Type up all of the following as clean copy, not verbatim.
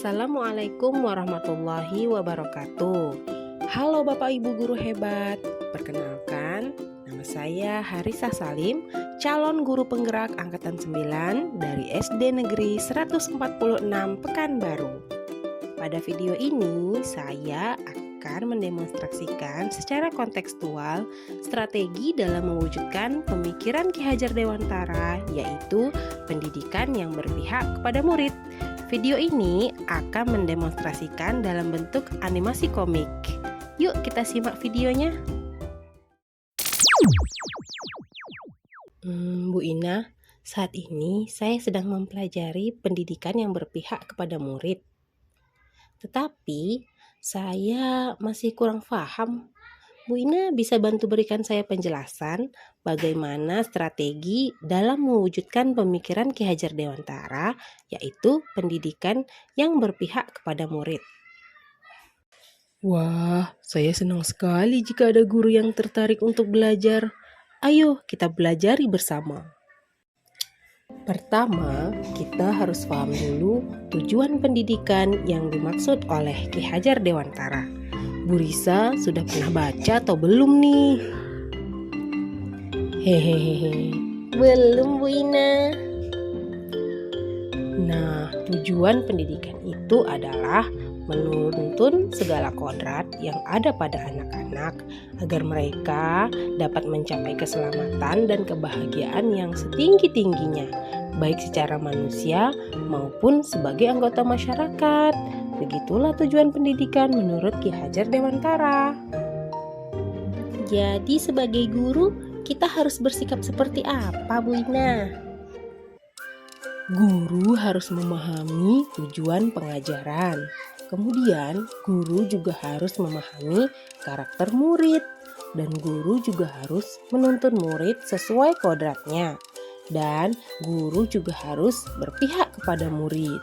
Assalamualaikum warahmatullahi wabarakatuh. Halo Bapak Ibu guru hebat. Perkenalkan, nama saya Harisah Salim, calon guru penggerak angkatan 9 dari SD Negeri 146 Pekanbaru. Pada video ini saya akan mendemonstrasikan secara kontekstual strategi dalam mewujudkan pemikiran Ki Hajar Dewantara, yaitu pendidikan yang berpihak kepada murid. Video ini akan mendemonstrasikan dalam bentuk animasi komik. Yuk kita simak videonya. Bu Ina, saat ini saya sedang mempelajari pendidikan yang berpihak kepada murid. Tetapi saya masih kurang paham. Bu Ina bisa bantu berikan saya penjelasan bagaimana strategi dalam mewujudkan pemikiran Ki Hajar Dewantara, yaitu pendidikan yang berpihak kepada murid. Wah, saya senang sekali jika ada guru yang tertarik untuk belajar. Ayo kita belajari bersama. Pertama, kita harus paham dulu tujuan pendidikan yang dimaksud oleh Ki Hajar Dewantara. Bu Risa sudah pernah baca atau belum nih? Hehehe, belum Bu Ina. Nah, tujuan pendidikan itu adalah menuntun segala kodrat yang ada pada anak-anak agar mereka dapat mencapai keselamatan dan kebahagiaan yang setinggi-tingginya, baik secara manusia maupun sebagai anggota masyarakat. Begitulah tujuan pendidikan menurut Ki Hajar Dewantara. Jadi sebagai guru kita harus bersikap seperti apa Bu Ina? Guru harus memahami tujuan pengajaran. Kemudian guru juga harus memahami karakter murid. Dan guru juga harus menuntun murid sesuai kodratnya. Dan guru juga harus berpihak kepada murid,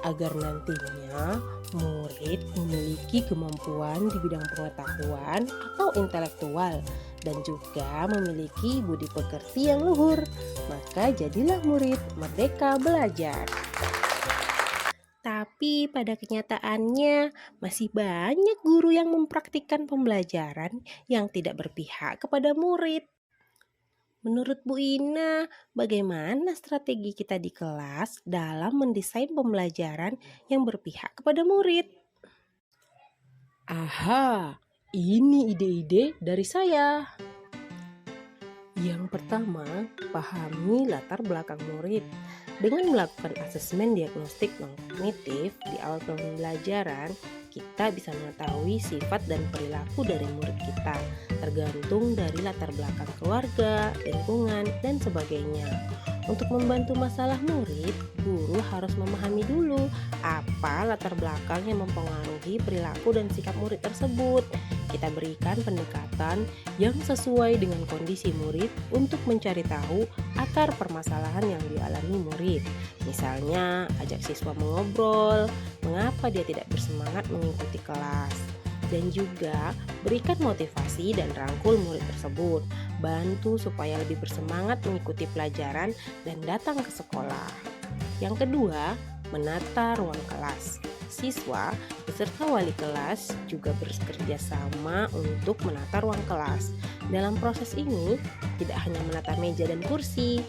agar nantinya murid memiliki kemampuan di bidang pengetahuan atau intelektual dan juga memiliki budi pekerti yang luhur. Maka jadilah murid merdeka belajar. Tapi pada kenyataannya masih banyak guru yang mempraktikkan pembelajaran yang tidak berpihak kepada murid. Menurut Bu Ina, bagaimana strategi kita di kelas dalam mendesain pembelajaran yang berpihak kepada murid? Aha, ini ide-ide dari saya. Yang pertama, pahami latar belakang murid. Dengan melakukan asesmen diagnostik non-kognitif di awal pembelajaran, kita bisa mengetahui sifat dan perilaku dari murid kita, tergantung dari latar belakang keluarga, lingkungan, dan sebagainya. Untuk membantu masalah murid, guru harus memahami dulu apa latar belakang yang mempengaruhi perilaku dan sikap murid tersebut. Kita berikan pendekatan yang sesuai dengan kondisi murid untuk mencari tahu akar permasalahan yang dialami murid. Misalnya, ajak siswa mengobrol, mengapa dia tidak bersemangat mengikuti kelas. Dan juga berikan motivasi dan rangkul murid tersebut. Bantu supaya lebih bersemangat mengikuti pelajaran dan datang ke sekolah. Yang kedua, menata ruang kelas. Siswa beserta wali kelas juga bekerja sama untuk menata ruang kelas. Dalam proses ini, tidak hanya menata meja dan kursi,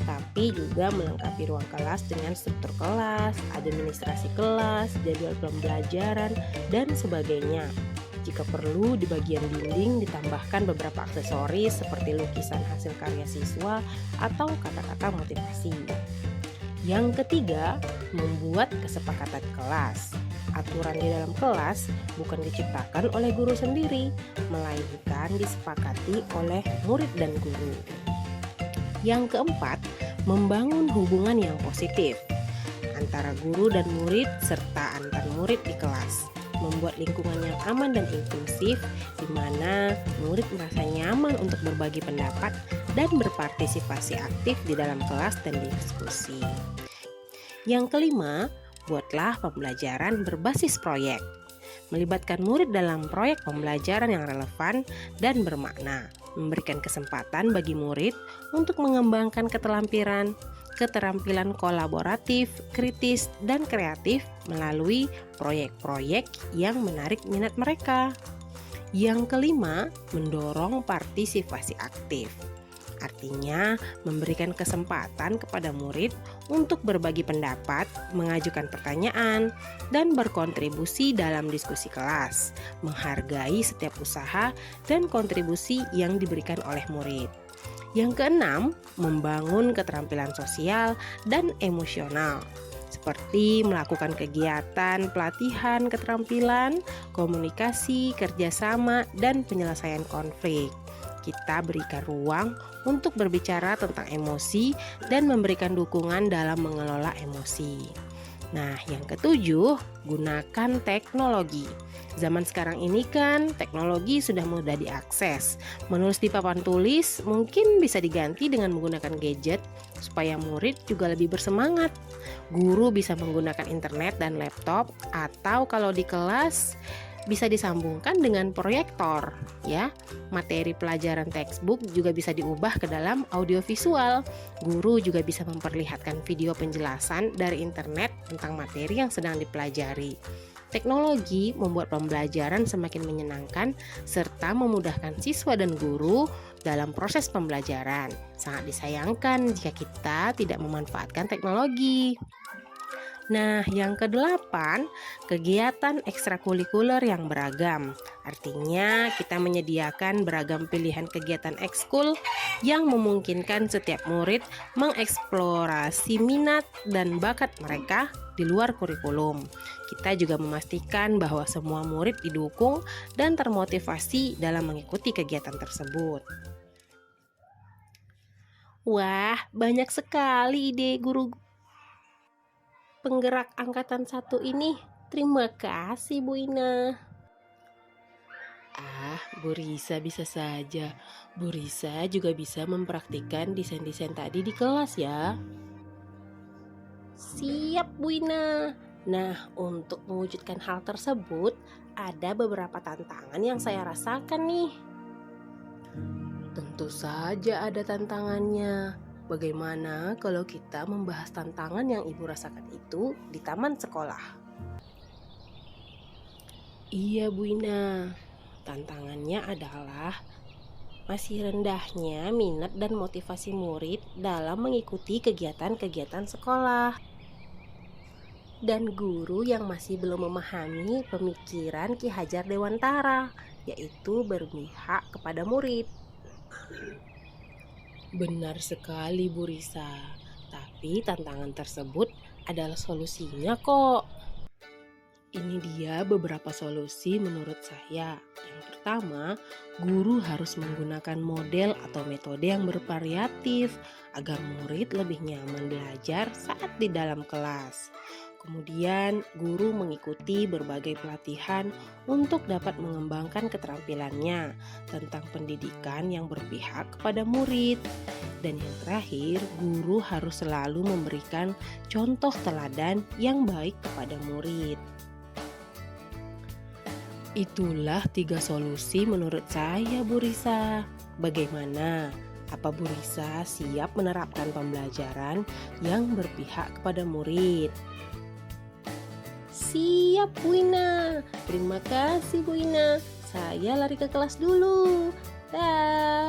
tapi juga melengkapi ruang kelas dengan struktur kelas, administrasi kelas, jadwal pembelajaran, dan sebagainya. Jika perlu, di bagian dinding ditambahkan beberapa aksesoris seperti lukisan hasil karya siswa atau kata-kata motivasi. Yang ketiga, membuat kesepakatan kelas. Aturan di dalam kelas bukan diciptakan oleh guru sendiri, melainkan disepakati oleh murid dan guru. Yang keempat, membangun hubungan yang positif antara guru dan murid serta antar murid di kelas. Membuat lingkungan yang aman dan inklusif di mana murid merasa nyaman untuk berbagi pendapat dan berpartisipasi aktif di dalam kelas dan diskusi. Yang kelima, buatlah pembelajaran berbasis proyek. Melibatkan murid dalam proyek pembelajaran yang relevan dan bermakna, memberikan kesempatan bagi murid untuk mengembangkan keterampilan keterampilan kolaboratif, kritis, dan kreatif melalui proyek-proyek yang menarik minat mereka. Yang kelima, mendorong partisipasi aktif. Artinya, memberikan kesempatan kepada murid untuk berbagi pendapat, mengajukan pertanyaan, dan berkontribusi dalam diskusi kelas, menghargai setiap usaha dan kontribusi yang diberikan oleh murid. Yang keenam, membangun keterampilan sosial dan emosional, seperti melakukan kegiatan pelatihan keterampilan, komunikasi, kerjasama, dan penyelesaian konflik. Kita berikan ruang untuk berbicara tentang emosi dan memberikan dukungan dalam mengelola emosi. Nah, yang ketujuh, gunakan teknologi. Zaman sekarang ini kan teknologi sudah mudah diakses. Menulis di papan tulis mungkin bisa diganti dengan menggunakan gadget supaya murid juga lebih bersemangat. Guru bisa menggunakan internet dan laptop, atau kalau di kelas bisa disambungkan dengan proyektor ya. Materi pelajaran textbook juga bisa diubah ke dalam audiovisual. Guru juga bisa memperlihatkan video penjelasan dari internet tentang materi yang sedang dipelajari. Teknologi membuat pembelajaran semakin menyenangkan serta memudahkan siswa dan guru dalam proses pembelajaran. Sangat disayangkan jika kita tidak memanfaatkan teknologi. Nah, yang kedelapan, kegiatan ekstrakurikuler yang beragam. Artinya, kita menyediakan beragam pilihan kegiatan ekskul yang memungkinkan setiap murid mengeksplorasi minat dan bakat mereka di luar kurikulum. Kita juga memastikan bahwa semua murid didukung dan termotivasi dalam mengikuti kegiatan tersebut. Wah, banyak sekali ide guru penggerak angkatan 1 ini. Terima kasih Bu Ina. Bu Risa bisa saja. Bu Risa juga bisa mempraktikkan desain-desain tadi di kelas ya. Siap Bu Ina. Nah, untuk mewujudkan hal tersebut, ada beberapa tantangan yang saya rasakan nih. Tentu saja ada tantangannya. Bagaimana kalau kita membahas tantangan yang Ibu rasakan itu di taman sekolah? Iya Bu Ina, tantangannya adalah masih rendahnya minat dan motivasi murid dalam mengikuti kegiatan-kegiatan sekolah. Dan guru yang masih belum memahami pemikiran Ki Hajar Dewantara, yaitu berpihak kepada murid. Benar sekali Bu Risa, tapi tantangan tersebut adalah solusinya kok. Ini dia beberapa solusi menurut saya. Yang pertama, guru harus menggunakan model atau metode yang bervariatif agar murid lebih nyaman belajar saat di dalam kelas. Kemudian, guru mengikuti berbagai pelatihan untuk dapat mengembangkan keterampilannya tentang pendidikan yang berpihak kepada murid. Dan yang terakhir, guru harus selalu memberikan contoh teladan yang baik kepada murid. Itulah 3 solusi menurut saya, Bu Risa. Bagaimana? Apa Bu Risa siap menerapkan pembelajaran yang berpihak kepada murid? Siap Bu Ina. Terima kasih Bu Ina. Saya lari ke kelas dulu. Dah.